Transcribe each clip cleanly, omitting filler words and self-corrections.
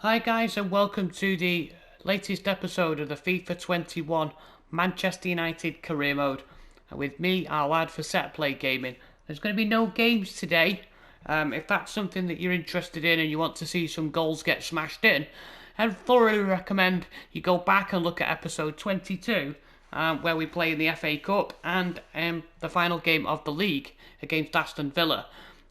Hi guys and welcome to the latest episode of the FIFA 21 Manchester United career mode. With me, our lad for set play gaming. There's going to be no games today. If that's something that you're interested in and you want to see some goals get smashed in, I thoroughly recommend you go back and look at episode 22 where we play in the FA Cup and the final game of the league against Aston Villa.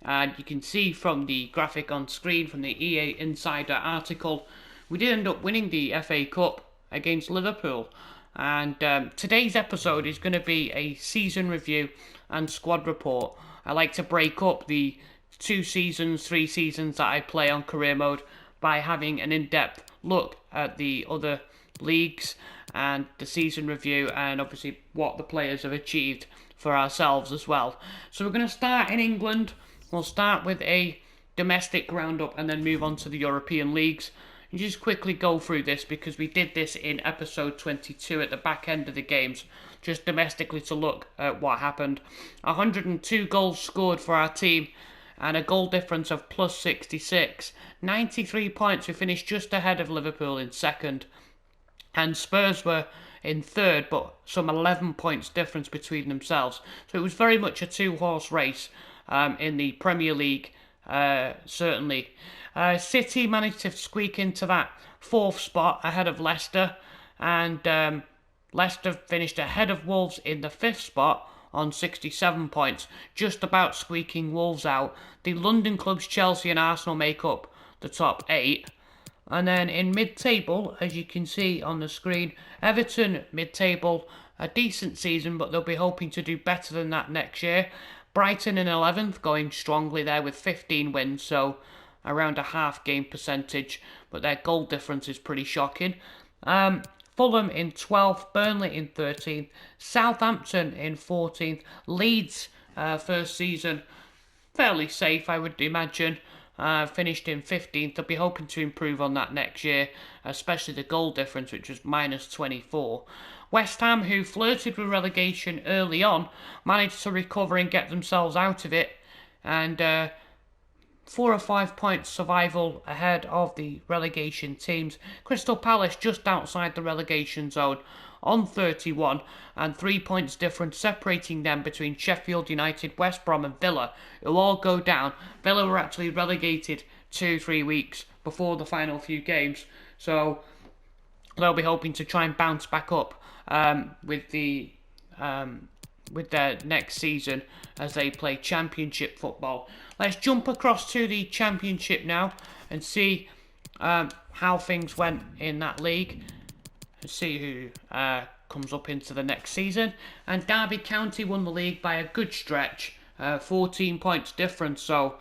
And you can see from the graphic on screen from the EA Insider article, we did end up winning the FA Cup against Liverpool. And today's episode is going to be a season review and squad report. I like to break up the 3 seasons that I play on career mode by having an in-depth look at the other leagues and the season review and obviously what the players have achieved for ourselves as well. So we're going to start in England. We'll start with a domestic roundup and then move on to the European leagues. And just quickly go through this because we did this in episode 22 at the back end of the games, just domestically to look at what happened. 102 goals scored for our team and a goal difference of plus 66. 93 points, we finished just ahead of Liverpool in second. And Spurs were in third, but some 11 points difference between themselves. So it was very much a two-horse race in the Premier League, certainly. City managed to squeak into that fourth spot ahead of Leicester, and Leicester finished ahead of Wolves in the fifth spot on 67 points, just about squeaking Wolves out. The London clubs Chelsea and Arsenal make up the top 8. And then in mid-table, as you can see on the screen, Everton mid-table, a decent season, but they'll be hoping to do better than that next year. Brighton in 11th, going strongly there with 15 wins, so around a half game percentage, but their goal difference is pretty shocking. Fulham in 12th, Burnley in 13th, Southampton in 14th, Leeds first season, fairly safe I would imagine. Finished in 15th. They'll be hoping to improve on that next year, especially the goal difference, which was minus 24. West Ham, who flirted with relegation early on, managed to recover and get themselves out of it, and 4 or 5 points survival ahead of the relegation teams. Crystal Palace just outside the relegation zone on 31 and 3 points difference separating them between Sheffield United, West Brom and Villa, who all go down. Villa were actually relegated 2-3 weeks before the final few games, so they'll be hoping to try and bounce back up with their next season as they play Championship football. Let's jump across to the Championship now and see how things went in that league. Let's see who comes up into the next season. And Derby County won the league by a good stretch, 14 points difference, so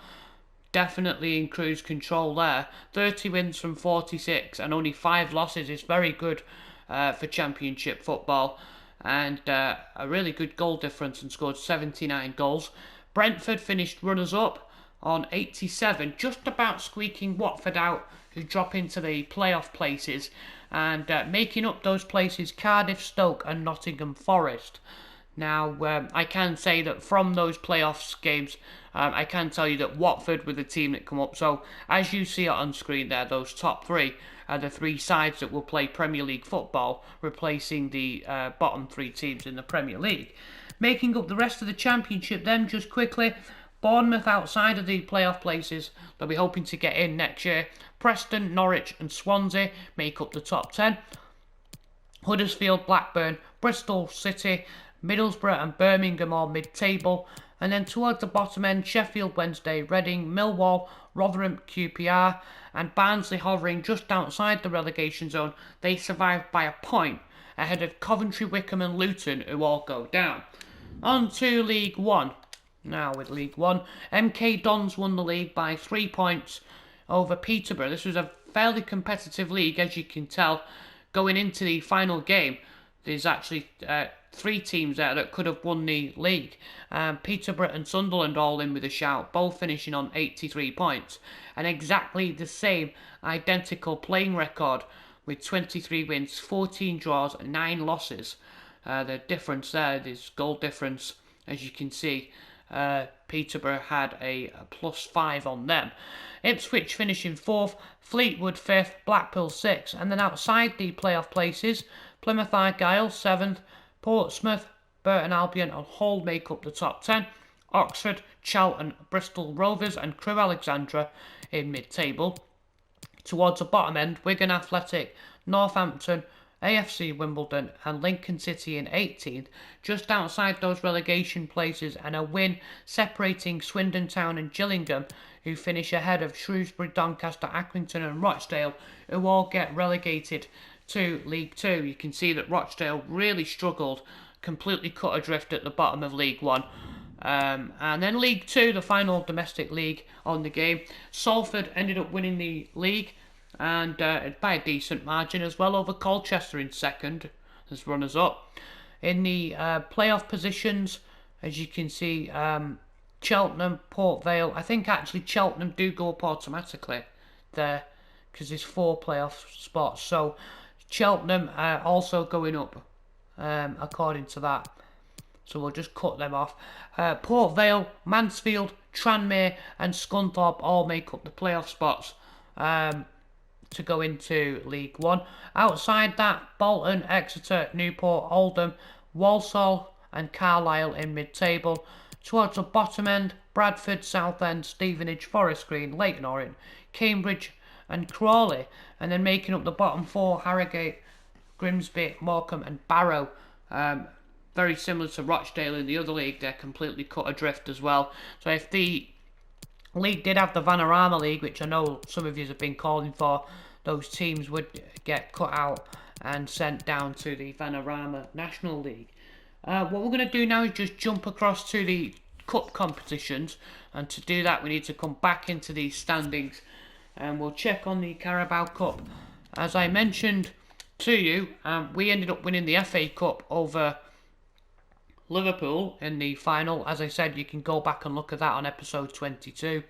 definitely in cruise control there. 30 wins from 46 and only 5 losses is very good for Championship football. And a really good goal difference and scored 79 goals. Brentford finished runners-up on 87, just about squeaking Watford out, who drop into the playoff places, and making up those places Cardiff, Stoke and Nottingham Forest. Now, I can say that from those playoffs games, I can tell you that Watford were the team that come up. So, as you see it on screen there, those top 3 are the 3 sides that will play Premier League football, replacing the bottom 3 teams in the Premier League. Making up the rest of the Championship then, just quickly, Bournemouth outside of the playoff places, they'll be hoping to get in next year. Preston, Norwich and Swansea make up the top 10. Huddersfield, Blackburn, Bristol City, Middlesbrough and Birmingham are mid-table. And then towards the bottom end, Sheffield Wednesday, Reading, Millwall, Rotherham, QPR and Barnsley hovering just outside the relegation zone. They survived by a point ahead of Coventry, Wickham and Luton, who all go down. On to League One. Now with League One, MK Dons won the league by 3 points over Peterborough. This was a fairly competitive league, as you can tell. Going into the final game, there's actually 3 teams there that could have won the league. Peterborough and Sunderland all in with a shout, both finishing on 83 points. And exactly the same identical playing record with 23 wins, 14 draws and 9 losses. The difference there is goal difference, as you can see. Peterborough had a +5 on them. Ipswich finishing 4th, Fleetwood 5th, Blackpool 6th, and then outside the playoff places, Plymouth Argyle 7th, Portsmouth, Burton Albion and Hull make up the top 10. Oxford, Charlton, Bristol Rovers and Crewe Alexandra in mid-table. Towards the bottom end, Wigan Athletic, Northampton, AFC Wimbledon and Lincoln City in 18th, just outside those relegation places, and a win separating Swindon Town and Gillingham, who finish ahead of Shrewsbury, Doncaster, Accrington and Rochdale, who all get relegated to League 2. You can see that Rochdale really struggled, completely cut adrift at the bottom of League 1. And then League 2, the final domestic league on the game, Salford ended up winning the league, and by a decent margin as well, over Colchester in second as runners-up. In the playoff positions, as you can see, Cheltenham, Port Vale, I think actually Cheltenham do go up automatically there, because there's 4 playoff spots, so Cheltenham also going up according to that. So we'll just cut them off. Port Vale, Mansfield, Tranmere and Scunthorpe all make up the playoff spots to go into League 1. Outside that, Bolton, Exeter, Newport, Oldham, Walsall and Carlisle in mid-table. Towards the bottom end, Bradford, Southend, Stevenage, Forest Green, Leyton Orient, Cambridge and Crawley. And then making up the bottom 4, Harrogate, Grimsby, Morecambe and Barrow. Very similar to Rochdale in the other league, they're completely cut adrift as well. So if the league did have the Vanarama League, which I know some of you have been calling for, those teams would get cut out and sent down to the Vanarama National League. What we're going to do now is just jump across to the cup competitions, and to do that we need to come back into these standings and we'll check on the Carabao Cup. As I mentioned to you, we ended up winning the FA Cup over Liverpool in the final. As I said, you can go back and look at that on episode 22.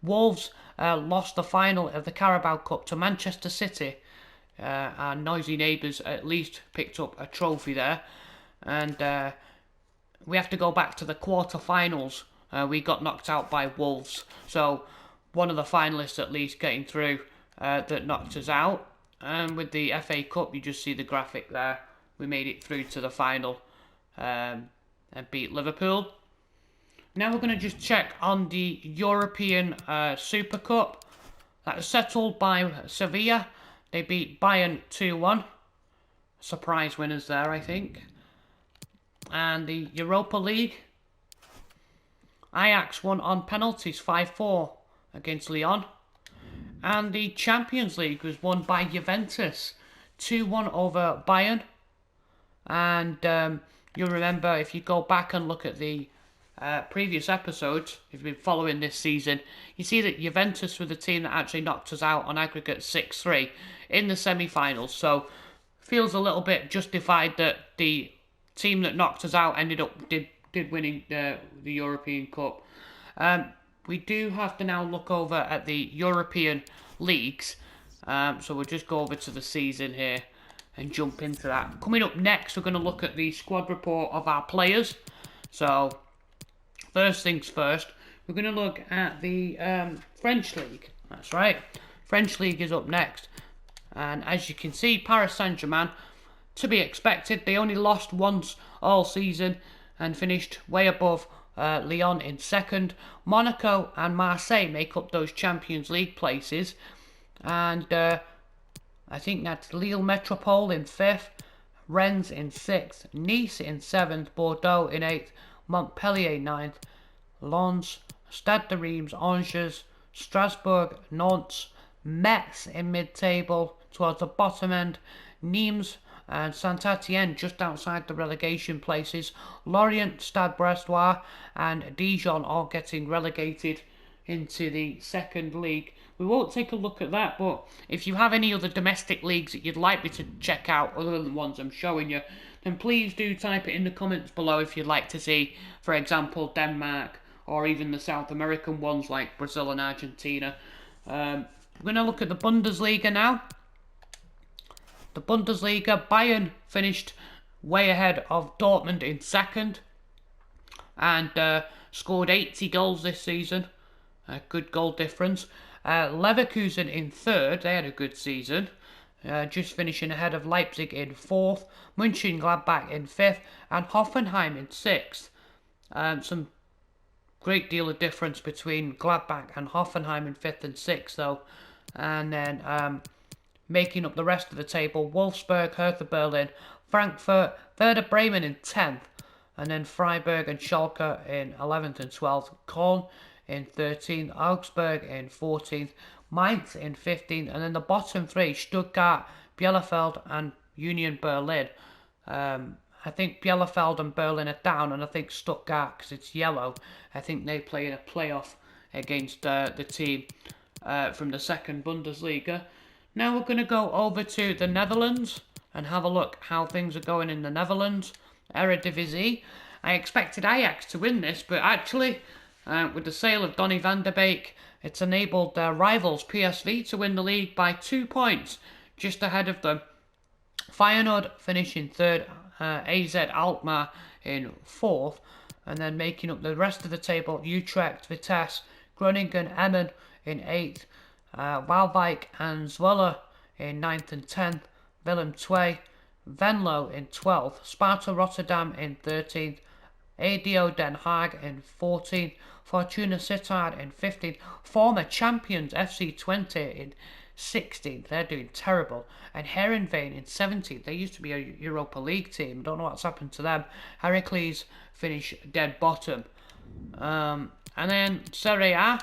Wolves lost the final of the Carabao Cup to Manchester City. Our noisy neighbours at least picked up a trophy there. And we have to go back to the quarter-finals. We got knocked out by Wolves. So one of the finalists at least getting through that knocked us out. And with the FA Cup, you just see the graphic there. We made it through to the final and beat Liverpool. Now we're going to just check on the European Super Cup. That was settled by Sevilla. They beat Bayern 2-1. Surprise winners there, I think. And the Europa League, Ajax won on penalties 5-4 against Lyon. And the Champions League was won by Juventus 2-1 over Bayern. And you'll remember, if you go back and look at the previous episodes, if you've been following this season, you see that Juventus were the team that actually knocked us out on aggregate 6-3 in the semi-finals. So feels a little bit justified that the team that knocked us out ended up did winning the European Cup. We do have to now look over at the European leagues. So we'll just go over to the season here and jump into that. Coming up next, we're going to look at the squad report of our players. So first things first, we're going to look at the French League. That's right, French League is up next. And as you can see, Paris Saint-Germain, to be expected, they only lost once all season and finished way above Lyon in second. Monaco and Marseille make up those Champions League places. And I think that's Lille Metropole in 5th, Rennes in 6th, Nice in 7th, Bordeaux in 8th, Montpellier 9th, Lens, Stade de Reims, Angers, Strasbourg, Nantes, Metz in mid-table towards the bottom end, Nimes and Saint-Etienne just outside the relegation places, Lorient, Stade Brestois and Dijon all getting relegated into the second league. We won't take a look at that, but if you have any other domestic leagues that you'd like me to check out other than the ones I'm showing you, then please do type it in the comments below if you'd like to see, for example, Denmark or even the South American ones like Brazil and Argentina. We're going to look at the Bundesliga now. The Bundesliga, Bayern finished way ahead of Dortmund in second. And scored 80 goals this season. Good goal difference. Leverkusen in third, they had a good season. Just finishing ahead of Leipzig in fourth, Mönchengladbach in fifth, and Hoffenheim in sixth. Some great deal of difference between Gladbach and Hoffenheim in fifth and sixth, though. And then making up the rest of the table, Wolfsburg, Hertha Berlin, Frankfurt, Werder Bremen in 10th, and then Freiburg and Schalke in 11th and 12th, Köln in 13th, Augsburg in 14th, Mainz in 15th, and then the bottom three, Stuttgart, Bielefeld and Union Berlin. I think Bielefeld and Berlin are down, and I think Stuttgart, because it's yellow, I think they play in a playoff against the team from the second Bundesliga. Now we're going to go over to the Netherlands and have a look how things are going in the Netherlands. Eredivisie. I expected Ajax to win this, but actually, with the sale of Donny van der Beek, it's enabled their rivals PSV to win the league by 2 points, just ahead of them. Feyenoord finishing third, AZ Alkmaar in fourth, and then making up the rest of the table, Utrecht, Vitesse, Groningen, Emmen in eighth, Waalwijk and Zwolle in 9th and 10th, Willem II, Venlo in 12th, Sparta Rotterdam in 13th, ADO Den Haag in 14th, Fortuna Sittard in 15th, former champions FC20 in 16th, they're doing terrible, and Heerenveen in 17th, they used to be a Europa League team, don't know what's happened to them. Heracles finish dead bottom. And then Serie A,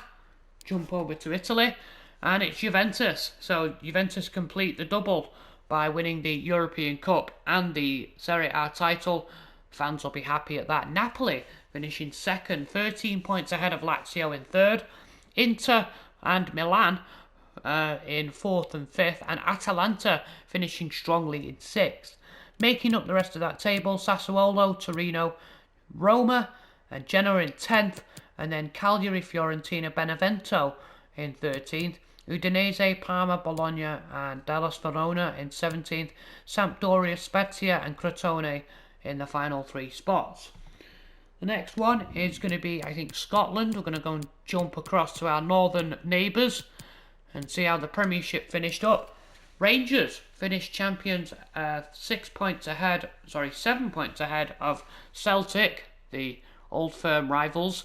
jump over to Italy, and it's Juventus. So Juventus complete the double by winning the European Cup and the Serie A title. Fans will be happy at that. Napoli finishing second, 13 points ahead of Lazio in third. Inter and Milan in fourth and fifth, and Atalanta finishing strongly in sixth. Making up the rest of that table, Sassuolo, Torino, Roma and Genoa in 10th, and then Cagliari, Fiorentina, Benevento in 13th, Udinese, Parma, Bologna and Hellas Verona in 17th, Sampdoria, Spezia and Crotone in the final three spots. The next one is going to be, I think, Scotland. We're going to go and jump across to our northern neighbours and see how the Premiership finished up. Rangers finished champions 7 points ahead of Celtic, the old firm rivals.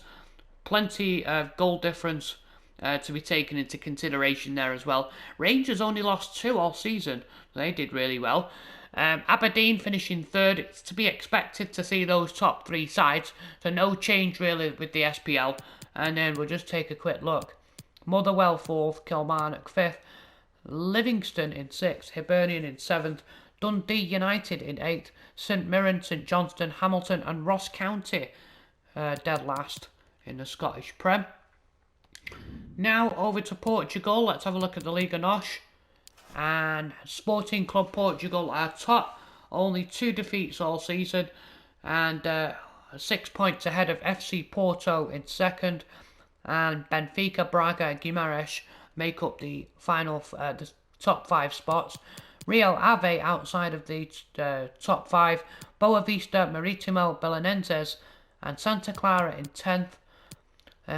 Plenty of goal difference to be taken into consideration there as well. Rangers only lost 2 all season. They did really well. Aberdeen finishing third. It's to be expected to see those top 3 sides. So no change really with the SPL. And then we'll just take a quick look. Motherwell 4th, Kilmarnock 5th, Livingston in 6th, Hibernian in 7th, Dundee United in 8th, St Mirren, St Johnstone, Hamilton and Ross County dead last in the Scottish Prem. Now over to Portugal. Let's have a look at the Liga NOS. And Sporting Club Portugal are top, only 2 defeats all season, and 6 points ahead of FC Porto in second, and Benfica, Braga and Guimarães make up the final the top 5 spots. Real Ave outside of the top 5, Boa Vista, Maritimo, Belenenses and Santa Clara in 10th,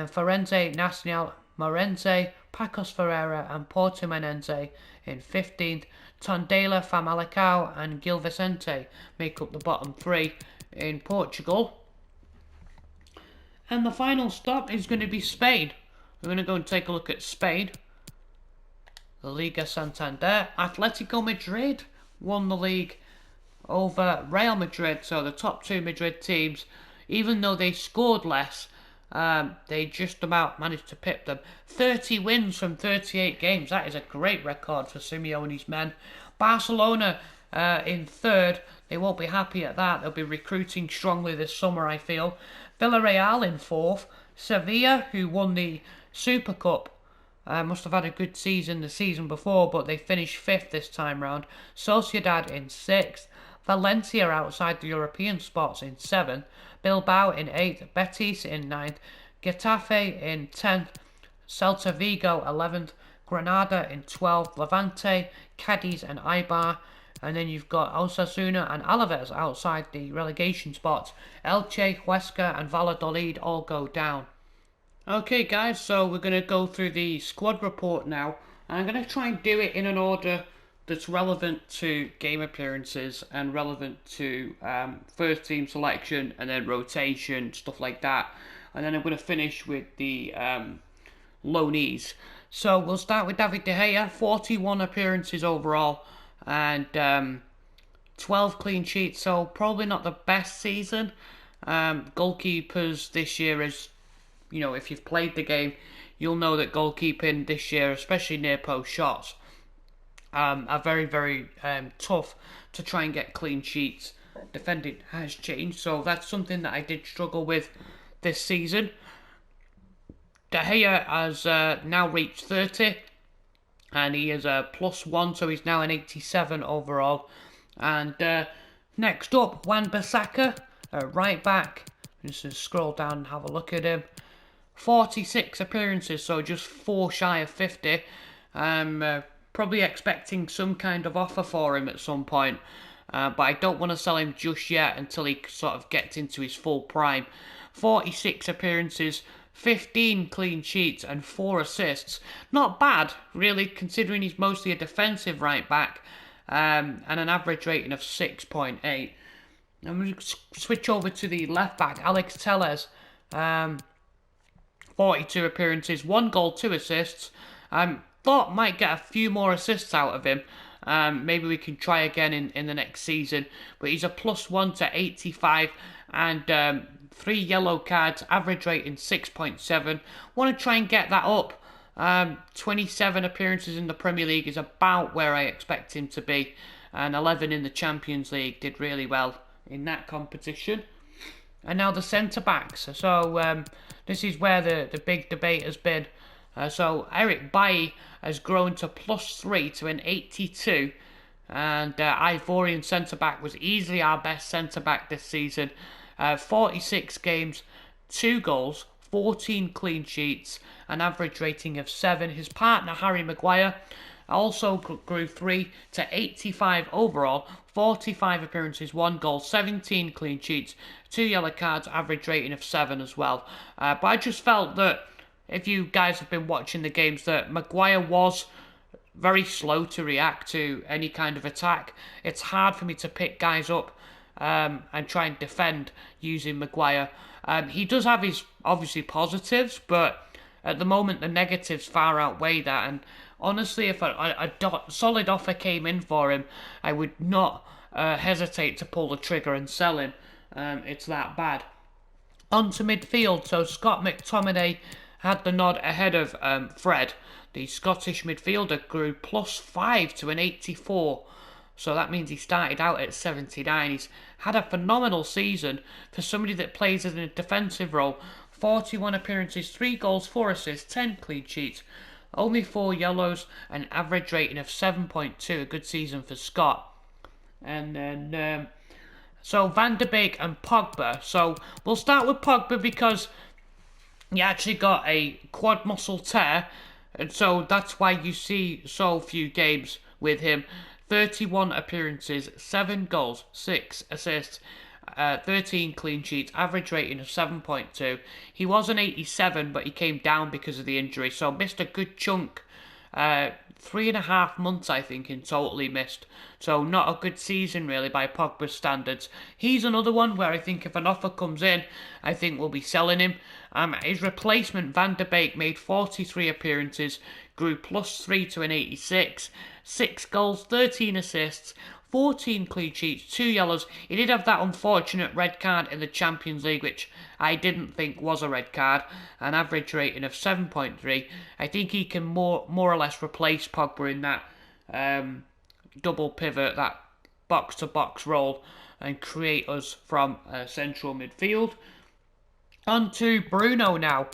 Forense, Nacional, Morense, Pacos Ferreira and Portimonense in 15th, Tondela, Famalicão and Gil Vicente make up the bottom 3 in Portugal. And the final stop is going to be Spain. We're going to go and take a look at Spain. The Liga Santander. Atletico Madrid won the league over Real Madrid. So the top 2 Madrid teams, even though they scored less, they just about managed to pip them. 30 wins from 38 games. That is a great record for Simeone's men. Barcelona in third. They won't be happy at that. They'll be recruiting strongly this summer, I feel. Villarreal in 4th. Sevilla, who won the Super Cup, must have had a good season the season before, but they finished 5th this time round. Sociedad in 6th. Valencia outside the European spots in 7th. Bilbao in 8th. Betis in 9th. Getafe in 10th. Celta Vigo 11th. Granada in 12th. Levante, Cadiz and Eibar And then you've got Osasuna and Alaves outside the relegation spots. Elche, Huesca and Valladolid all go down. Okay guys, so we're going to go through the squad report now. And I'm going to try and do it in an order that's relevant to game appearances and relevant to first team selection and then rotation, stuff like that. And then I'm going to finish with the loanees. So we'll start with David De Gea, 41 appearances overall and 12 clean sheets, so probably not the best season. Goalkeepers this year is, you know, if you've played the game, you'll know that goalkeeping this year, especially near post shots, are very, very tough to try and get clean sheets. Defending has changed, so that's something that I did struggle with this season. De Gea has now reached 30, and he is a +1, so he's now an 87 overall. And next up, Wan-Bissaka, right back. Just scroll down and have a look at him. 46 appearances, so just 4 shy of 50. I'm probably expecting some kind of offer for him at some point, but I don't want to sell him just yet until he sort of gets into his full prime. 46 appearances, 15 clean sheets and 4 assists. Not bad, really, considering he's mostly a defensive right back, and an average rating of 6.8. I'm going to switch over to the left back, Alex Telles. 42 appearances, 1 goal, 2 assists. Thought might get a few more assists out of him. Maybe we can try again in the next season. But he's a +1 to 85 and 3 yellow cards, average rating 6.7. Want to try and get that up. 27 appearances in the Premier League is about where I expect him to be. And 11 in the Champions League, did really well in that competition. And now the centre-backs. So this is where the big debate has been. So Eric Bailly has grown to +3 to an 82. And Ivorian centre-back was easily our best centre-back this season. 46 games, 2 goals, 14 clean sheets, an average rating of 7. His partner, Harry Maguire, also grew 3 to 85 overall, 45 appearances, 1 goal, 17 clean sheets, 2 yellow cards, average rating of 7 as well. But I just felt that if you guys have been watching the games, that Maguire was very slow to react to any kind of attack. It's hard for me to pick guys up and try and defend using Maguire. He does have his, obviously, positives, but at the moment the negatives far outweigh that. And honestly, if a solid offer came in for him, I would not hesitate to pull the trigger and sell him. It's that bad. On to midfield, so Scott McTominay had the nod ahead of Fred. The Scottish midfielder grew +5 to an 84. So that means he started out at 79. He's had a phenomenal season for somebody that plays in a defensive role. 41 appearances, 3 goals, 4 assists, 10 clean sheets. Only 4 yellows, an average rating of 7.2. A good season for Scott. And then, so Van de Beek and Pogba. So we'll start with Pogba because he actually got a quad muscle tear. And so that's why you see so few games with him. 31 appearances, 7 goals, 6 assists, 13 clean sheets, average rating of 7.2. He was an 87, but he came down because of the injury, so missed a good chunk. 3.5 months, I think, in total he missed. So not a good season, really, by Pogba's standards. He's another one where I think if an offer comes in, I think we'll be selling him. His replacement, Van de Beek, made 43 appearances, grew +3 to an 86, 6 goals, 13 assists, 14 clean sheets, 2 yellows. He did have that unfortunate red card in the Champions League, which I didn't think was a red card. An average rating of 7.3. I think he can more or less replace Pogba in that double pivot, that box-to-box role, and create us from central midfield. On to Bruno now.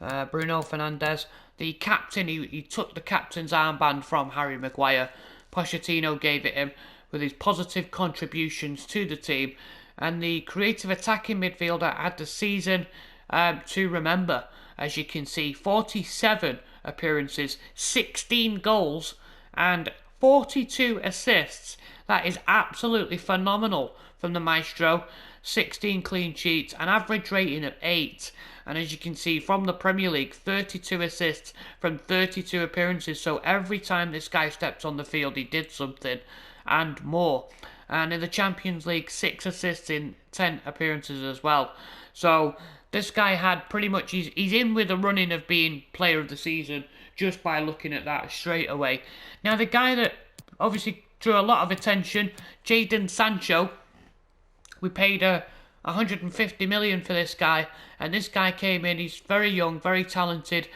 Bruno Fernandes, the captain. He took the captain's armband from Harry Maguire. Pochettino gave it him with his positive contributions to the team. And the creative attacking midfielder had the season to remember. As you can see, 47 appearances, 16 goals and 42 assists. That is absolutely phenomenal from the Maestro. 16 clean sheets, an average rating of 8. And as you can see from the Premier League, 32 assists from 32 appearances. So every time this guy stepped on the field, he did something and more. And in the Champions League, 6 assists in 10 appearances as well. So this guy had pretty much, he's in with the running of being player of the season just by looking at that straight away. Now the guy that obviously drew a lot of attention, Jadon Sancho. We paid 150 million for this guy, and this guy came in. He's very young, very talented.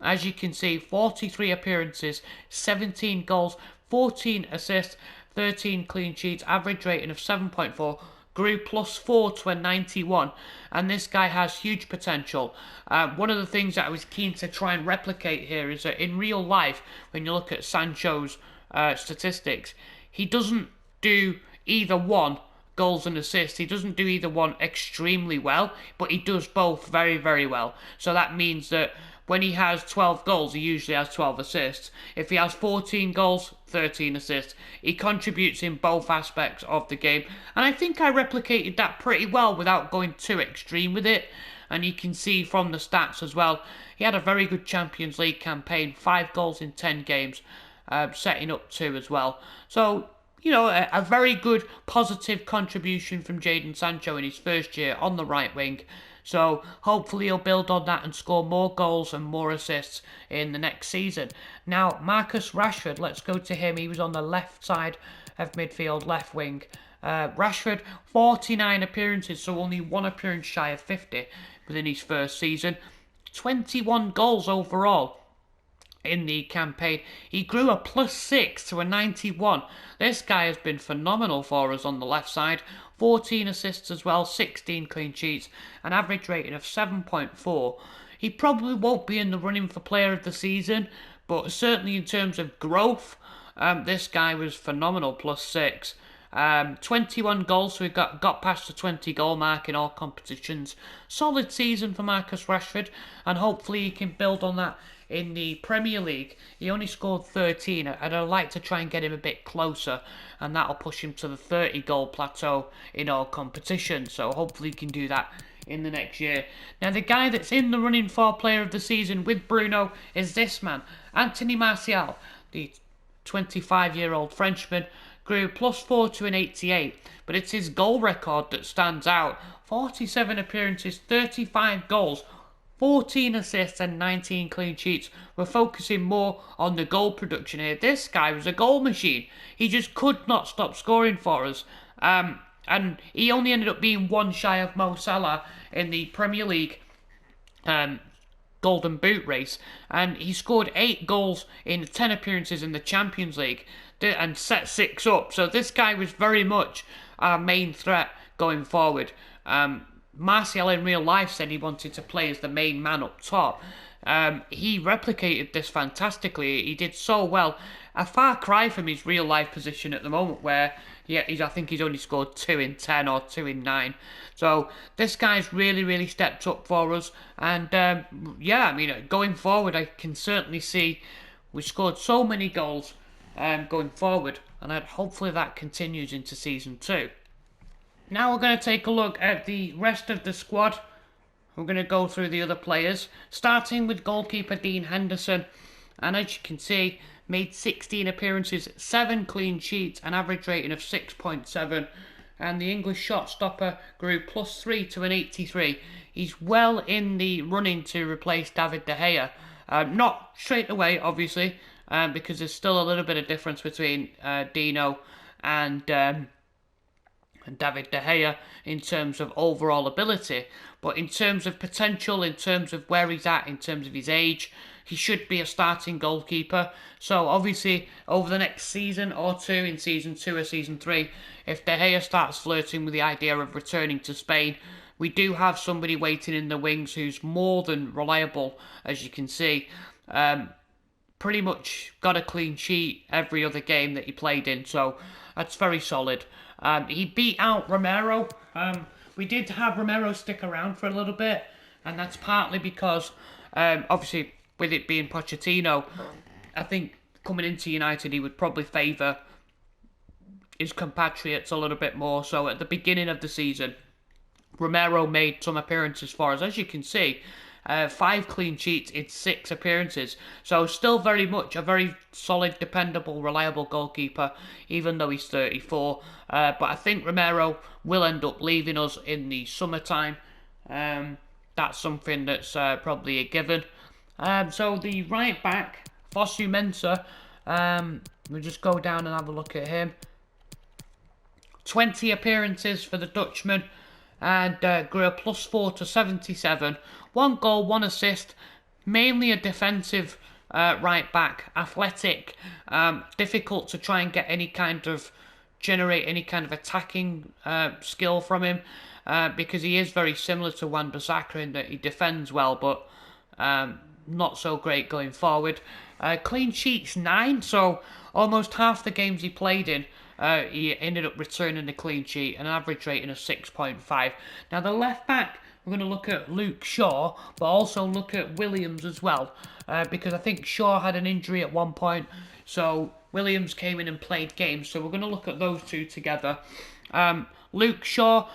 As you can see, 43 appearances, 17 goals, 14 assists, 13 clean sheets, average rating of 7.4. Grew +4 to a 91, and this guy has huge potential. One of the things that I was keen to try and replicate here is that in real life, when you look at Sancho's statistics, he doesn't do either one, goals and assists. He doesn't do either one extremely well, but he does both very, very well. So that means that when he has 12 goals, he usually has 12 assists. If he has 14 goals, 13 assists. He contributes in both aspects of the game. And I think I replicated that pretty well without going too extreme with it. And you can see from the stats as well, he had a very good Champions League campaign, 5 goals in 10 games, setting up 2 as well. So, you know, a very good positive contribution from Jadon Sancho in his first year on the right wing. So hopefully he'll build on that and score more goals and more assists in the next season. Now, Marcus Rashford, let's go to him. He was on the left side of midfield, left wing. Rashford, 49 appearances, so only 1 appearance shy of 50 within his first season. 21 goals overall in the campaign. He grew a +6 to a 91. This guy has been phenomenal for us on the left side. 14 assists as well, 16 clean sheets, an average rating of 7.4. He probably won't be in the running for player of the season, but certainly in terms of growth, this guy was phenomenal, +6. 21 goals, so he got past the 20 goal mark in all competitions. Solid season for Marcus Rashford, and hopefully he can build on that in the Premier League. He only scored 13, and I'd like to try and get him a bit closer, and that'll push him to the 30 goal plateau in all competitions. So hopefully he can do that in the next year. Now the guy that's in the running for player of the season with Bruno is this man, Anthony Martial, the 25-year-old Frenchman. Grew +4 to an 88, but it's his goal record that stands out. 47 appearances, 35 goals, 14 assists and 19 clean sheets. We're focusing more on the goal production here. This guy was a goal machine. He just could not stop scoring for us. And he only ended up being 1 shy of Mo Salah in the Premier League Golden Boot race. And he scored 8 goals in 10 appearances in the Champions League and set 6 up. So this guy was very much our main threat going forward. Martial in real life said he wanted to play as the main man up top. He replicated this fantastically. He did so well. A far cry from his real life position at the moment, where I think he's only scored 2 in 10 or 2 in 9. So this guy's really, really stepped up for us. And yeah, I mean, going forward, I can certainly see we scored so many goals going forward, and hopefully that continues into season 2. Now we're going to take a look at the rest of the squad. We're going to go through the other players, starting with goalkeeper Dean Henderson. And as you can see, made 16 appearances, 7 clean sheets, an average rating of 6.7. And the English shot stopper grew +3 to an 83. He's well in the running to replace David De Gea. Not straight away, obviously, because there's still a little bit of difference between Dino and David De Gea in terms of overall ability, but in terms of potential, in terms of where he's at, in terms of his age, he should be a starting goalkeeper. So obviously over the next season or two, in season 2 or season 3, if De Gea starts flirting with the idea of returning to Spain, we do have somebody waiting in the wings who's more than reliable, as you can see. Pretty much got a clean sheet every other game that he played in, so that's very solid. He beat out Romero. We did have Romero stick around for a little bit, and that's partly because, obviously, with it being Pochettino, I think coming into United he would probably favour his compatriots a little bit more. So at the beginning of the season, Romero made some appearances for us. As you can see, 5 clean sheets in 6 appearances. So still very much a very solid, dependable, reliable goalkeeper, even though he's 34. But I think Romero will end up leaving us in the summertime. That's something that's probably a given. So the right back, Fosu Mensah, we'll just go down and have a look at him. 20 appearances for the Dutchman, and grew a +4 to 77. 1 goal, 1 assist, mainly a defensive right back, athletic, difficult to try and get generate any kind of attacking skill from him, because he is very similar to Wan-Bissaka in that he defends well, but not so great going forward. Clean sheets 9, so almost half the games he played in, he ended up returning a clean sheet, an average rating of 6.5. Now the left back, we're going to look at Luke Shaw, but also look at Williams as well, because I think Shaw had an injury at one point, so Williams came in and played games, so we're going to look at those two together. Luke Shaw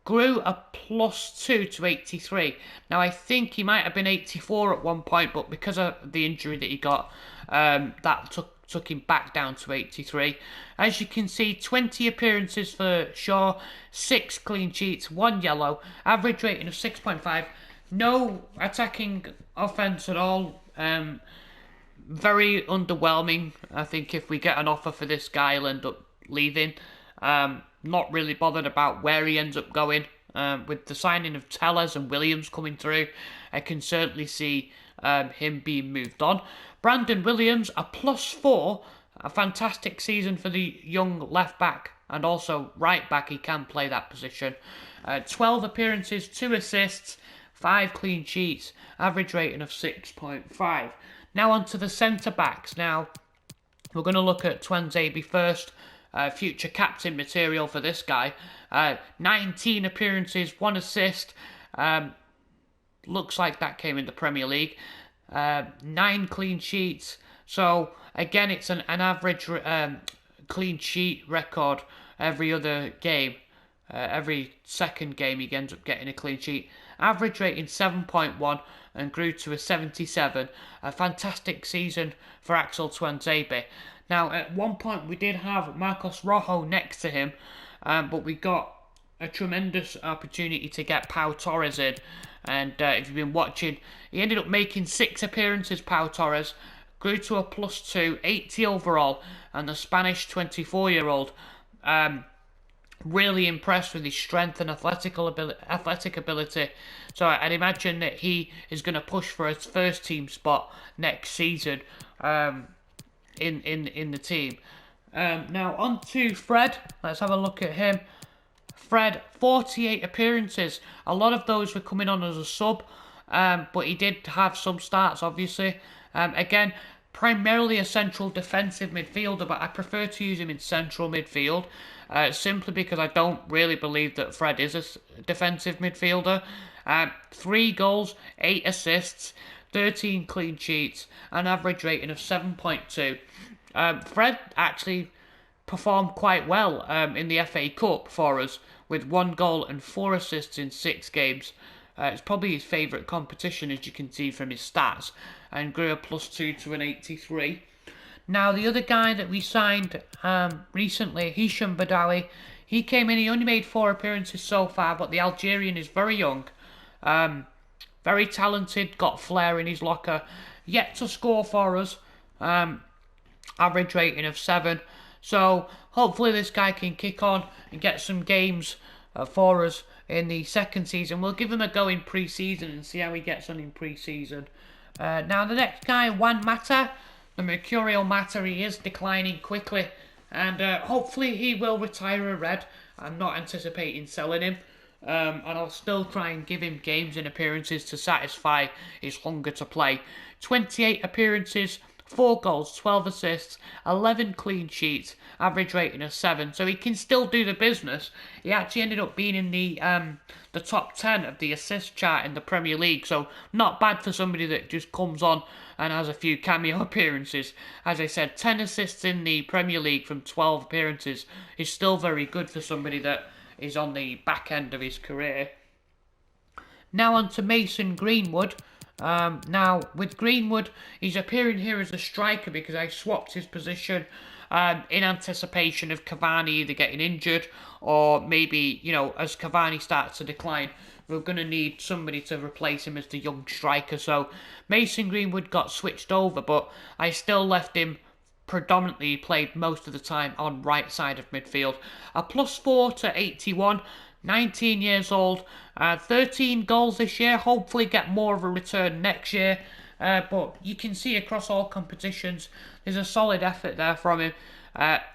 grew a +2 to 83. Now I think he might have been 84 at one point, but because of the injury that he got, that took him back down to 83. As you can see, 20 appearances for Shaw, 6 clean sheets, 1 yellow, average rating of 6.5. No attacking offence at all. Very underwhelming. I think if we get an offer for this guy, he'll end up leaving. Not really bothered about where he ends up going. With the signing of Tellers and Williams coming through, I can certainly see him being moved on. Brandon Williams, a +4, a fantastic season for the young left back and also right back. He can play that position. 12 appearances, 2 assists, 5 clean sheets, average rating of 6.5. Now on to the centre backs. Now we're going to look at Tuanzebe first. Future captain material for this guy. 19 appearances, 1 assist. Looks like that came in the Premier League. 9 clean sheets. So again, it's an average clean sheet record every other game. Every second game he ends up getting a clean sheet. Average rating 7.1 and grew to a 77. A fantastic season for Axel Tuanzebe. Now, at one point we did have Marcos Rojo next to him, but we got a tremendous opportunity to get Pau Torres in. And if you've been watching, he ended up making 6 appearances, Pau Torres, grew to a +2, 80 overall, and the Spanish 24-year-old, really impressed with his strength and athletic ability. So I'd imagine that he is going to push for his first team spot next season in the team. Now on to Fred. Let's have a look at him. Fred, 48 appearances. A lot of those were coming on as a sub, but he did have some starts, obviously. Again, primarily a central defensive midfielder, but I prefer to use him in central midfield, simply because I don't really believe that Fred is a defensive midfielder. 3 goals, 8 assists, 13 clean sheets, an average rating of 7.2. Fred actually performed quite well in the FA Cup for us, with 1 goal and 4 assists in 6 games. It's probably his favourite competition, as you can see from his stats, and grew a +2 to an 83. Now, the other guy that we signed recently, Hisham Badawi, he came in, he only made 4 appearances so far, but the Algerian is very young, very talented, got flair in his locker, yet to score for us, average rating of 7. So hopefully this guy can kick on and get some games for us in the second season. We'll give him a go in pre-season and see how he gets on in pre-season. Now the next guy, Juan Mata, the Mercurial Mata, he is declining quickly, and hopefully he will retire a red. I'm not anticipating selling him, and I'll still try and give him games and appearances to satisfy his hunger to play. 28 appearances, 4 goals, 12 assists, 11 clean sheets, average rating of 7. So he can still do the business. He actually ended up being in the top 10 of the assist chart in the Premier League. So not bad for somebody that just comes on and has a few cameo appearances. As I said, 10 assists in the Premier League from 12 appearances is still very good for somebody that is on the back end of his career. Now on to Mason Greenwood. Now, with Greenwood, he's appearing here as a striker because I swapped his position in anticipation of Cavani either getting injured or maybe, as Cavani starts to decline, we're going to need somebody to replace him as the young striker. So Mason Greenwood got switched over, but I still left him predominantly played most of the time on right side of midfield. A +4 to 81. 19 years old, 13 goals this year, hopefully get more of a return next year, but you can see across all competitions there's a solid effort there from him.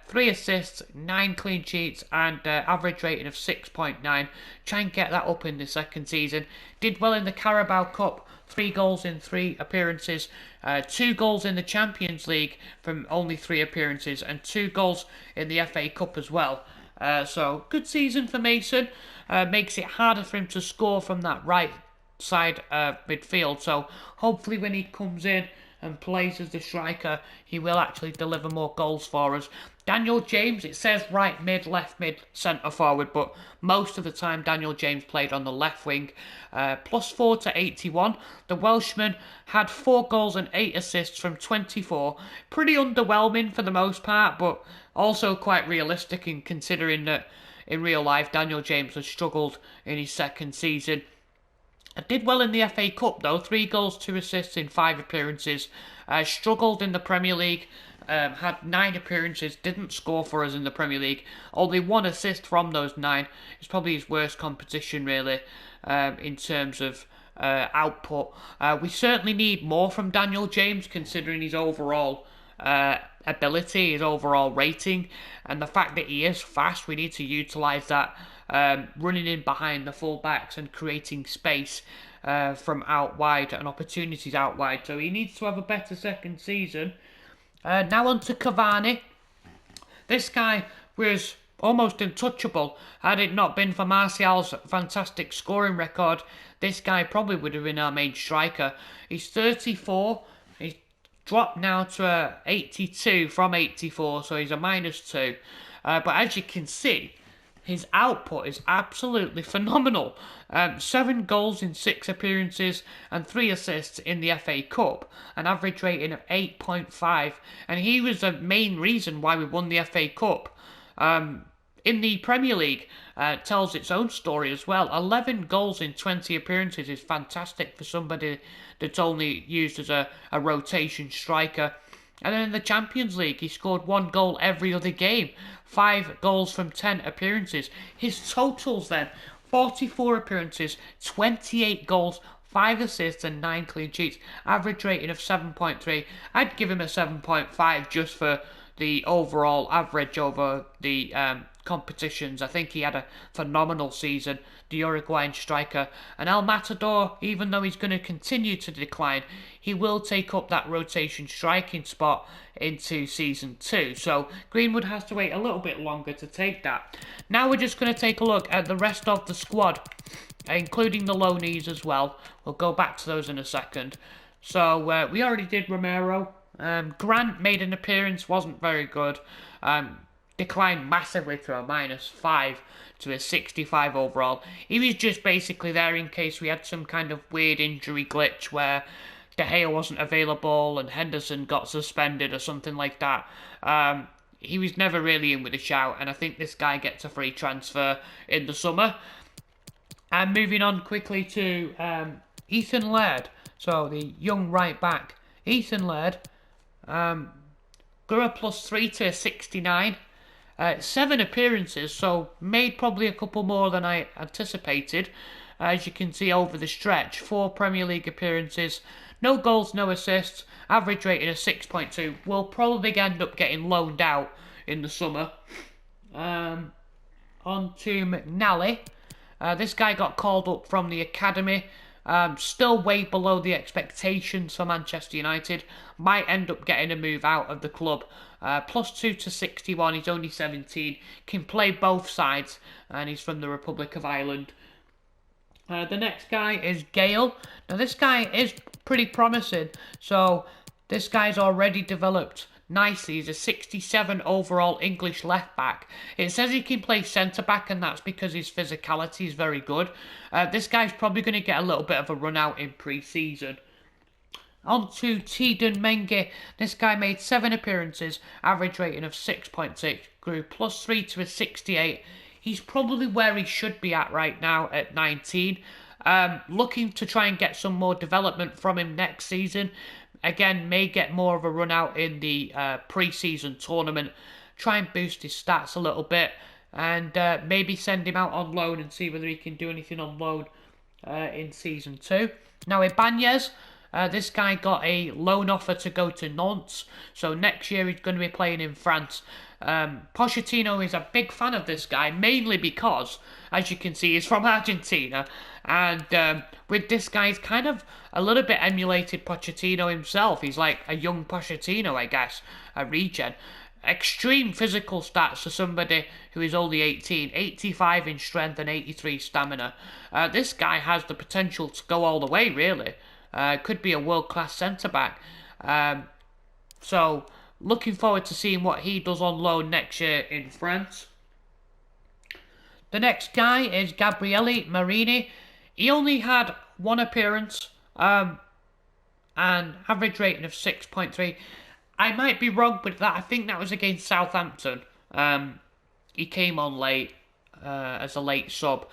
3 assists, 9 clean sheets and average rating of 6.9. Try and get that up in the second season. Did well in the Carabao Cup, 3 goals in 3 appearances, 2 goals in the Champions League from only 3 appearances and 2 goals in the FA Cup as well. So, good season for Mason. Makes it harder for him to score from that right side midfield. So, hopefully when he comes in and plays as the striker, he will actually deliver more goals for us. Daniel James, it says right mid, left mid, centre forward, but most of the time Daniel James played on the left wing. +4 to 81. The Welshman had 4 goals and 8 assists from 24. Pretty underwhelming for the most part, but also quite realistic in considering that in real life Daniel James has struggled in his second season. Did well in the FA Cup though, 3 goals, 2 assists in 5 appearances. Struggled in the Premier League, had 9 appearances, didn't score for us in the Premier League. Only 1 assist from those 9. It's probably his worst competition really, in terms of output. We certainly need more from Daniel James considering his overall ability, his overall rating, and the fact that he is fast. We need to utilise that, running in behind the full-backs and creating space from out wide and opportunities out wide. So he needs to have a better second season. Now on to Cavani. This guy was almost untouchable. Had it not been for Martial's fantastic scoring record, this guy probably would have been our main striker. He's 34. He's dropped now to 82 from 84, so he's a -2. But as you can see, his output is absolutely phenomenal. 7 goals in 6 appearances and 3 assists in the FA Cup. An average rating of 8.5. And he was the main reason why we won the FA Cup. In the Premier League, tells its own story as well. 11 goals in 20 appearances is fantastic for somebody that's only used as a rotation striker. And then in the Champions League, he scored 1 goal every other game. 5 goals from 10 appearances. His totals then, 44 appearances, 28 goals, 5 assists and 9 clean sheets. Average rating of 7.3. I'd give him a 7.5 just for the overall average over the competitions. I think he had a phenomenal season, the Uruguayan striker. And El Matador, even though he's going to continue to decline, he will take up that rotation striking spot into season 2. So Greenwood has to wait a little bit longer to take that. Now we're just going to take a look at the rest of the squad, including the loanees as well. We'll go back to those in a second. So we already did Romero. Grant made an appearance, wasn't very good. Declined massively to a -5 to a 65 overall. He was just basically there in case we had some kind of weird injury glitch where De Gea wasn't available and Henderson got suspended or something like that. He was never really in with a shout, and I think this guy gets a free transfer in the summer. And moving on quickly to Ethan Laird, so the young right back. Ethan Laird grew a +3 to a 69. 7 appearances, so made probably a couple more than I anticipated. As you can see over the stretch, 4 Premier League appearances, no goals, no assists, average rating of 6.2. Will probably end up getting loaned out in the summer. On to McNally. This guy got called up from the academy. Still way below the expectations for Manchester United. Might end up getting a move out of the club. +2 to 61. He's only 17. Can play both sides, and he's from the Republic of Ireland. The next guy is Gale. Now this guy is pretty promising. So this guy's already developed nicely. He's a 67 overall English left back. It says he can play centre back, and that's because his physicality is very good. This guy's probably going to get a little bit of a run out in pre-season. On to Tiden Mengi. This guy made 7 appearances, average rating of 6.6, grew +3 to a 68. He's probably where he should be at right now at 19. Looking to try and get some more development from him next season. Again, may get more of a run out in the pre-season tournament. Try and boost his stats a little bit. And maybe send him out on loan and see whether he can do anything on loan in Season 2. Now, Ibanez, this guy got a loan offer to go to Nantes. So next year he's going to be playing in France. Pochettino is a big fan of this guy, mainly because, as you can see, he's from Argentina. And with this guy, he's kind of a little bit emulated Pochettino himself. He's like a young Pochettino, I guess, a regen. Extreme physical stats for somebody who is only 18, 85 in strength and 83 stamina. This guy has the potential to go all the way, really. Could be a world-class centre-back. So, looking forward to seeing what he does on loan next year in France. The next guy is Gabriele Marini. He only had 1 appearance and average rating of 6.3. I might be wrong, but I think that was against Southampton. He came on late as a late sub.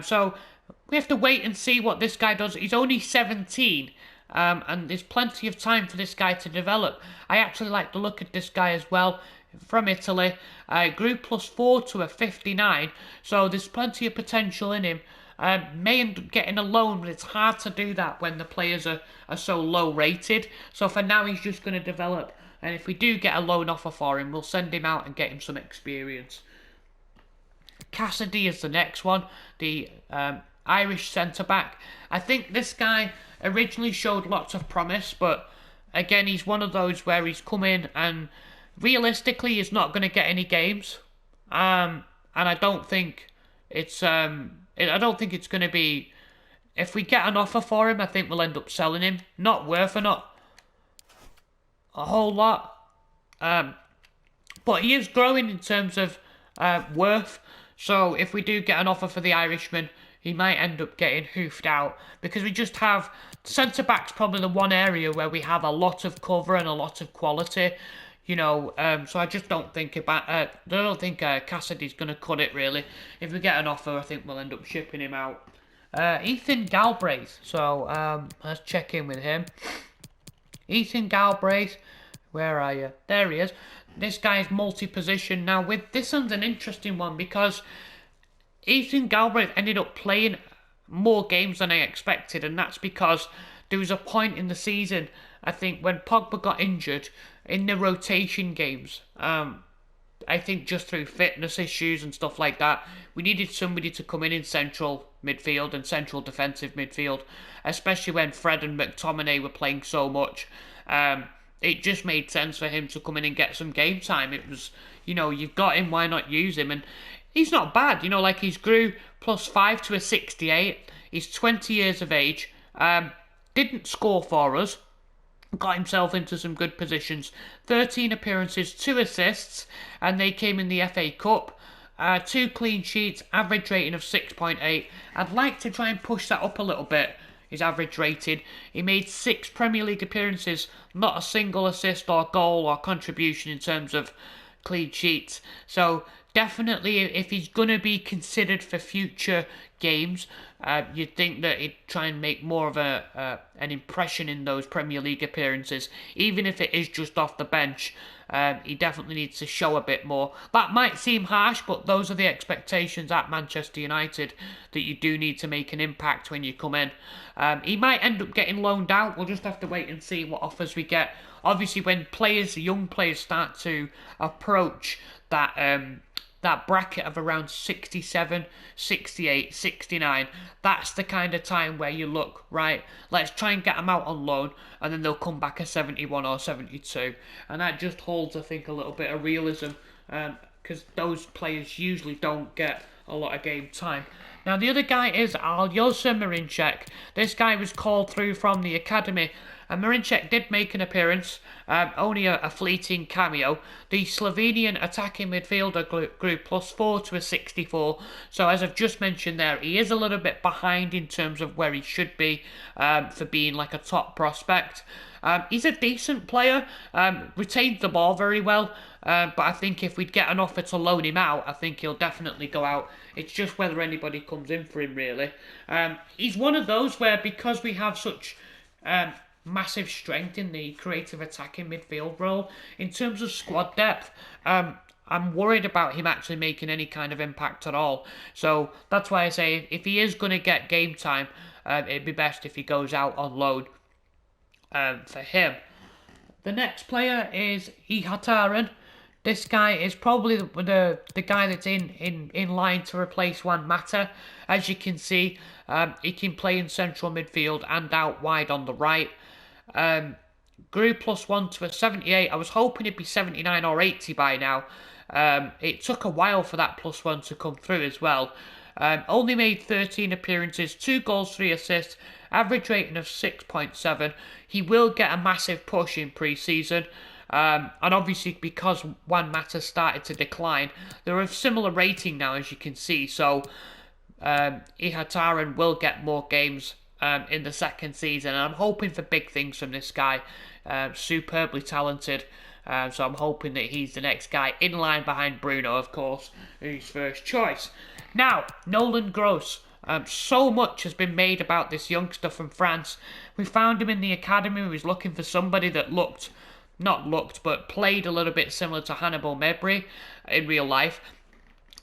So we have to wait and see what this guy does. He's only 17, and there's plenty of time for this guy to develop. I actually like the look at this guy as well. From Italy, grew +4 to a 59, so there's plenty of potential in him. May end up getting a loan, but it's hard to do that when the players are so low rated. So for now, he's just going to develop. And if we do get a loan offer for him, we'll send him out and get him some experience. Cassidy is the next one, the Irish centre-back. I think this guy originally showed lots of promise, but again, he's one of those where he's come in and realistically he's not going to get any games. And I don't think it's going to be. If we get an offer for him, I think we'll end up selling him. Not worth a whole lot. But he is growing in terms of worth. So if we do get an offer for the Irishman, he might end up getting hoofed out. Because we just have centre-back's probably the one area where we have a lot of cover and a lot of quality. You know, so I just don't think Cassidy's going to cut it, really. If we get an offer, I think we'll end up shipping him out. Ethan Galbraith. So, let's check in with him. Ethan Galbraith. Where are you? There he is. This guy's multi-position. Now, this one's an interesting one because Ethan Galbraith ended up playing more games than I expected, and that's because there was a point in the season, I think, when Pogba got injured in the rotation games. I think just through fitness issues and stuff like that, we needed somebody to come in central midfield and central defensive midfield, especially when Fred and McTominay were playing so much. It just made sense for him to come in and get some game time. It was, you've got him, why not use him? And he's not bad, like he's grew +5 to a 68. He's 20 years of age. Didn't score for us. Got himself into some good positions. 13 appearances, 2 assists, and they came in the FA Cup. 2 clean sheets, average rating of 6.8. I'd like to try and push that up a little bit, his average rating. He made 6 Premier League appearances, not a single assist or goal or contribution in terms of clean sheets. So definitely, if he's going to be considered for future games, you'd think that he'd try and make more of an impression in those Premier League appearances. Even if it is just off the bench, he definitely needs to show a bit more. That might seem harsh, but those are the expectations at Manchester United, that you do need to make an impact when you come in. He might end up getting loaned out. We'll just have to wait and see what offers we get. Obviously, when young players start to approach that that bracket of around 67, 68, 69. That's the kind of time where you look, right, let's try and get them out on loan, and then they'll come back a 71 or 72. And that just holds, I think, a little bit of realism, because those players usually don't get a lot of game time. Now, the other guy is Aljosa Marinček. This guy was called through from the academy, and Marinček did make an appearance, only a fleeting cameo. The Slovenian attacking midfielder grew +4 to a 64, so as I've just mentioned there, he is a little bit behind in terms of where he should be for being like a top prospect. He's a decent player, retains the ball very well, but I think if we'd get an offer to loan him out, I think he'll definitely go out. It's just whether anybody comes in for him, really. He's one of those where, because we have such massive strength in the creative attacking midfield role, in terms of squad depth, I'm worried about him actually making any kind of impact at all. So that's why I say if he is going to get game time, it'd be best if he goes out on loan for him. The next player is Ihataren. This guy is probably the guy that's in line to replace Juan Mata. As you can see, he can play in central midfield and out wide on the right. Grew +1 to a 78. I was hoping it'd be 79 or 80 by now. It took a while for that +1 to come through as well. Only made 13 appearances, 2 goals, 3 assists, average rating of 6.7. He will get a massive push in pre-season. And obviously, because Juan Mata started to decline, they're of similar rating now, as you can see. So Ihataren will get more games in the second season, and I'm hoping for big things from this guy. Superbly talented, so I'm hoping that he's the next guy in line behind Bruno, of course, who's first choice. Now, Nolan Gross. So much has been made about this youngster from France. We found him in the academy. We was looking for somebody that but played a little bit similar to Hannibal Mejbri in real life.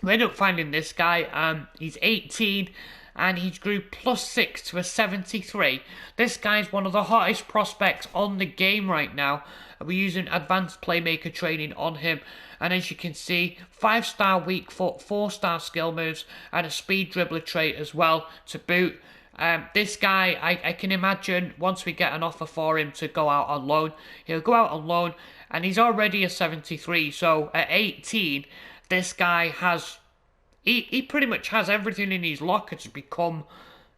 We ended up finding this guy. He's 18 and he grew +6 to a 73. This guy's one of the hottest prospects on the game right now. We're using advanced playmaker training on him, and as you can see, 5-star weak foot, 4-star skill moves, and a speed dribbler trait as well to boot. This guy, I can imagine once we get an offer for him to go out on loan, he'll go out on loan, and he's already a 73, so at 18, this guy has, he pretty much has everything in his locker to become,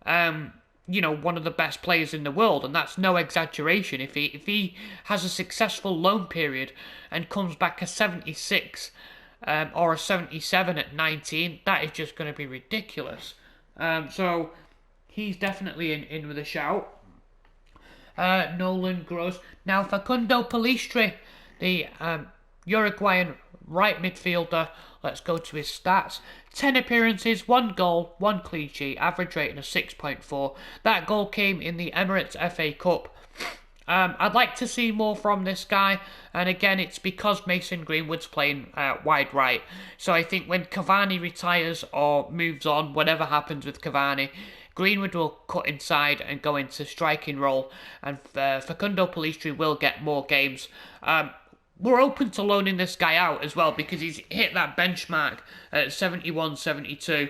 one of the best players in the world, and that's no exaggeration. If he has a successful loan period and comes back a 76 or a 77 at 19, that is just going to be ridiculous. So he's definitely in with a shout. Nolan Gross. Now, Facundo Pellistri, the Uruguayan right midfielder. Let's go to his stats. 10 appearances, 1 goal, 1 clean sheet, average rating of 6.4. That goal came in the Emirates FA Cup. I'd like to see more from this guy, and again, it's because Mason Greenwood's playing wide right. So I think when Cavani retires or moves on, whatever happens with Cavani, Greenwood will cut inside and go into striking role, and Facundo Pellistri will get more games. We're open to loaning this guy out as well because he's hit that benchmark at 71, 72.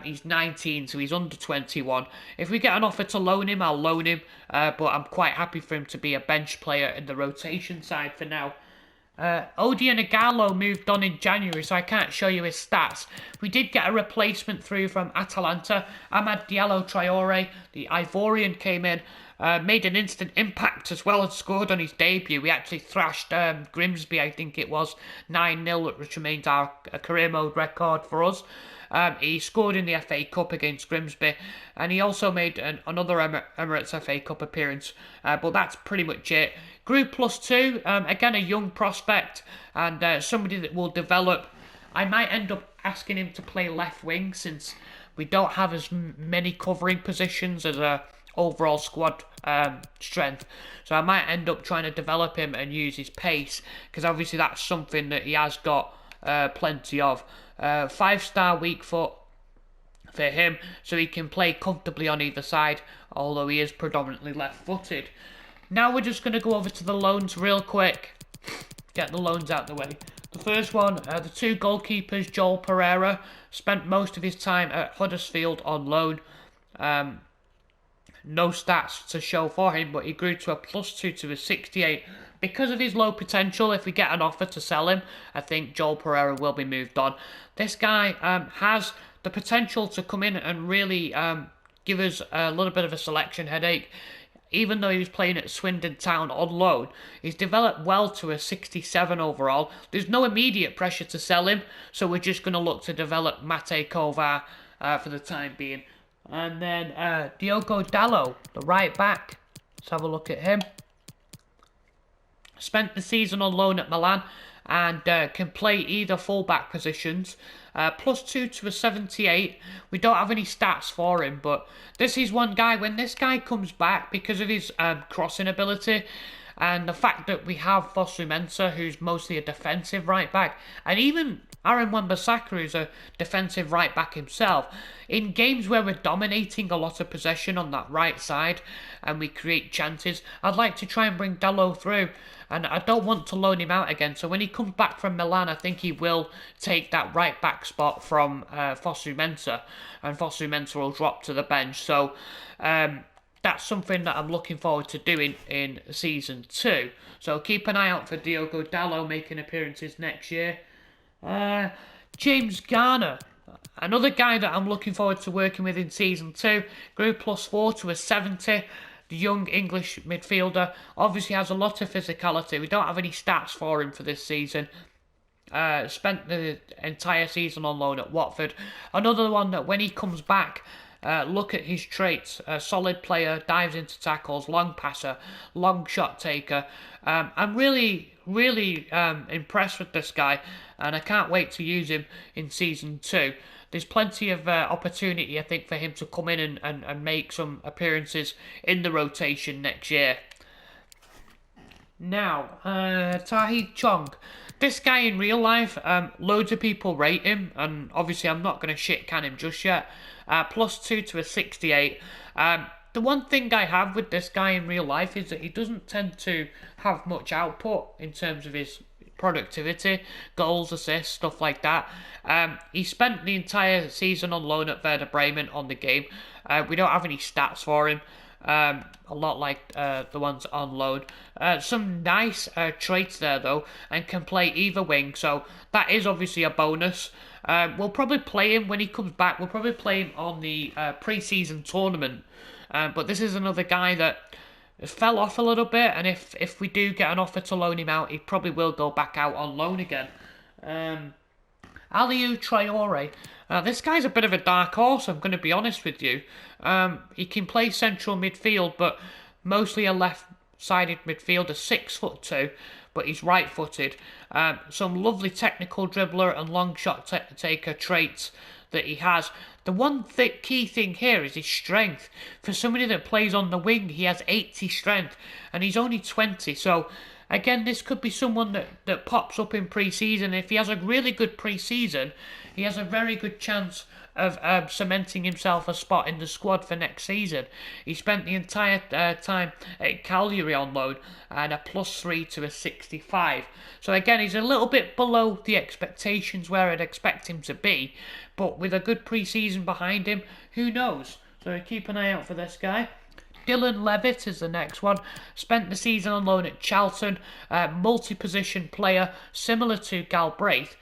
He's 19, so he's under 21. If we get an offer to loan him, I'll loan him. But I'm quite happy for him to be a bench player in the rotation side for now. Odion Ighalo moved on in January, so I can't show you his stats. We did get a replacement through from Atalanta. Amad Diallo Traore, the Ivorian, came in. Made an instant impact as well and scored on his debut. We actually thrashed Grimsby, I think it was, 9-0, which remains our career mode record for us. He scored in the FA Cup against Grimsby, and he also made another Emirates FA Cup appearance, but that's pretty much it. Grew +2, again a young prospect, and somebody that will develop. I might end up asking him to play left wing since we don't have as many covering positions as a overall squad strength, so I might end up trying to develop him and use his pace, because obviously that's something that he has got plenty of. 5-star weak foot for him, so he can play comfortably on either side, although he is predominantly left-footed. Now we're just going to go over to the loans real quick. get the loans out the way. The first one, the two goalkeepers, Joel Pereira, spent most of his time at Huddersfield on loan. No stats to show for him, but he grew to a +2 to a 68. Because of his low potential, if we get an offer to sell him, I think Joel Pereira will be moved on. This guy has the potential to come in and really give us a little bit of a selection headache. Even though he was playing at Swindon Town on loan, he's developed well to a 67 overall. There's no immediate pressure to sell him, so we're just going to look to develop Mate Kovar for the time being. And then Diogo Dalot, the right back. Let's have a look at him. Spent the season on loan at Milan and can play either full-back positions. +2 to a 78. We don't have any stats for him, but this is one guy, when this guy comes back, because of his crossing ability and the fact that we have Fosu Mensah, who's mostly a defensive right-back, and even Aaron Wan-Bissaka, who's a defensive right-back himself, in games where we're dominating a lot of possession on that right side and we create chances, I'd like to try and bring Dalot through, and I don't want to loan him out again. So when he comes back from Milan, I think he will take that right-back spot from Fosu Mensah, and Fosu Mensah will drop to the bench. So that's something that I'm looking forward to doing in Season 2. So keep an eye out for Diogo Dalot making appearances next year. James Garner, another guy that I'm looking forward to working with in Season 2, grew +4 to a 70. The young English midfielder obviously has a lot of physicality. We don't have any stats for him for this season. Spent the entire season on loan at Watford. Another one that when he comes back, look at his traits. A solid player, dives into tackles, long passer, long shot taker. I'm really impressed with this guy, and I can't wait to use him in Season 2. There's plenty of opportunity, I think, for him to come in and make some appearances in the rotation next year. Now, Tahith Chong. This guy in real life, loads of people rate him, and obviously I'm not going to shit can him just yet. +2 to a 68. The one thing I have with this guy in real life is that he doesn't tend to have much output in terms of his productivity, goals, assists, stuff like that. He spent the entire season on loan at Werder Bremen on the game. We don't have any stats for him, a lot like the ones on loan. Some nice traits there though, and can play either wing, so that is obviously a bonus. We'll probably play him when he comes back. We'll probably play him on the pre-season tournament, but this is another guy that fell off a little bit, and if we do get an offer to loan him out, he probably will go back out on loan again. Aliou Traore. This guy's a bit of a dark horse, I'm going to be honest with you. He can play central midfield, but mostly a left-sided midfielder, 6'2", but he's right-footed. Some lovely technical dribbler and long shot taker traits that he has. The one key thing here is his strength. For somebody that plays on the wing, he has 80 strength, and he's only 20. So, again, this could be someone that pops up in pre-season. If he has a really good pre-season, he has a very good chance of cementing himself a spot in the squad for next season. He spent the entire time at Cagliari on loan and a +3 to a 65. So again, he's a little bit below the expectations where I'd expect him to be, but with a good pre-season behind him, who knows? So keep an eye out for this guy. Dylan Levitt is the next one. Spent the season on loan at Charlton. Multi-position player, similar to Galbraith.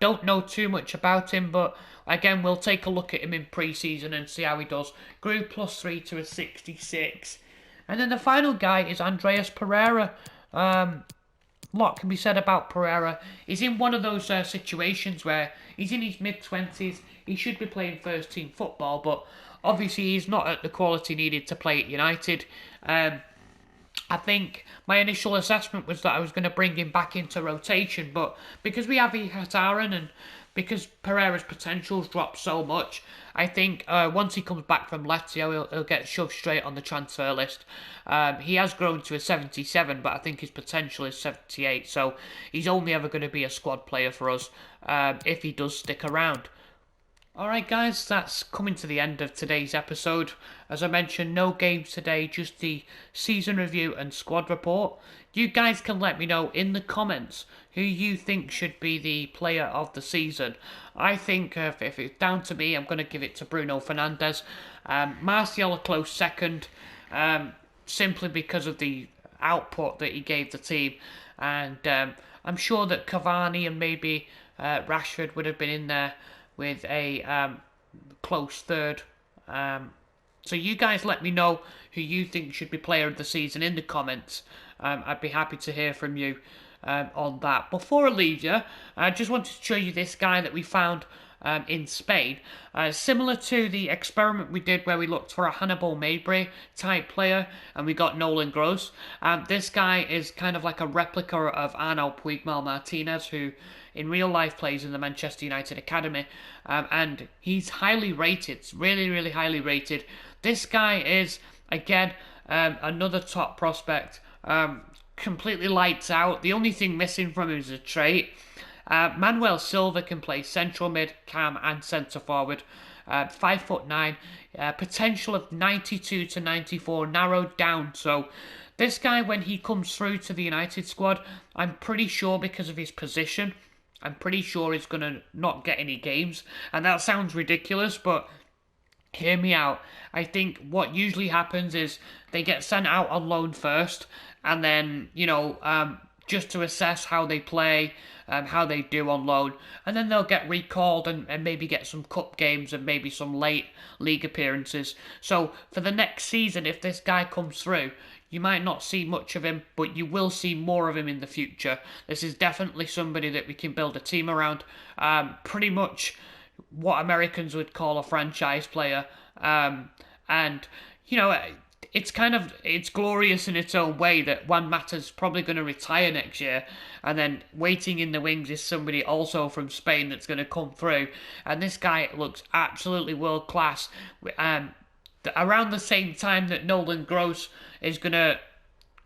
Don't know too much about him, but again, we'll take a look at him in pre-season and see how he does. Grew +3 to a 66. And then the final guy is Andreas Pereira. Lot can be said about Pereira. He's in one of those situations where he's in his mid-20s. He should be playing first-team football, but obviously he's not at the quality needed to play at United. I think my initial assessment was that I was going to bring him back into rotation, but because we have Ihataren and because Pereira's potential's dropped so much, I think once he comes back from Lazio, he'll get shoved straight on the transfer list. He has grown to a 77, but I think his potential is 78, so he's only ever going to be a squad player for us if he does stick around. Alright guys, that's coming to the end of today's episode. As I mentioned, no games today, just the season review and squad report. You guys can let me know in the comments who you think should be the player of the season. I think if it's down to me, I'm going to give it to Bruno Fernandes. Martial a close second, simply because of the output that he gave the team. And I'm sure that Cavani and maybe Rashford would have been in there with a close third. So you guys let me know who you think should be player of the season in the comments. I'd be happy to hear from you on that. Before I leave you, I just wanted to show you this guy that we found in Spain. Similar to the experiment we did where we looked for a Hannibal Mabry type player and we got Nolan Gross. This guy is kind of like a replica of Arnaud Puigmal Martinez, who in real life plays in the Manchester United Academy, and he's highly rated, really, really highly rated. This guy is, again, another top prospect, completely lights out. The only thing missing from him is a trait. Manuel Silva can play central mid, cam and centre forward. 5'9", potential of 92 to 94, narrowed down. So this guy, when he comes through to the United squad, I'm pretty sure because of his position, I'm pretty sure he's going to not get any games. And that sounds ridiculous, but hear me out. I think what usually happens is they get sent out on loan first, and then, just to assess how they play, how they do on loan, and then they'll get recalled and maybe get some cup games and maybe some late league appearances. So for the next season, if this guy comes through, you might not see much of him, but you will see more of him in the future. This is definitely somebody that we can build a team around. Pretty much what Americans would call a franchise player. And, it's glorious in its own way that Juan Mata's probably going to retire next year, and then waiting in the wings is somebody also from Spain that's going to come through, and this guy looks absolutely world class. Around the same time that Nolan Gross is going to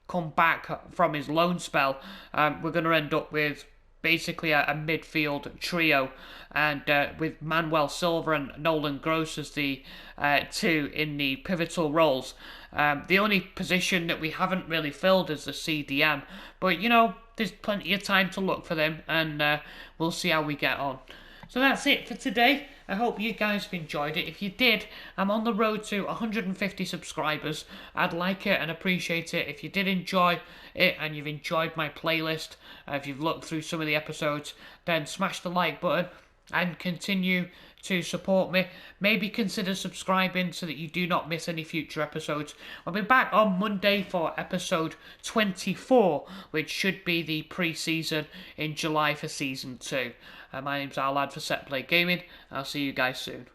come back from his loan spell, we're going to end up with basically a midfield trio, and with Manuel Silva and Nolan Gross as the two in the pivotal roles. The only position that we haven't really filled is the CDM, but there's plenty of time to look for them, and we'll see how we get on. So that's it for today. I hope you guys have enjoyed it. If you did, I'm on the road to 150 subscribers. I'd like it and appreciate it if you did enjoy it and you've enjoyed my playlist. If you've looked through some of the episodes, then smash the like button and continue to support me. Maybe consider subscribing so that you do not miss any future episodes. I'll be back on Monday for episode 24, which should be the pre-season in July for season 2. My name's Our Lad for Set Play Gaming. I'll see you guys soon.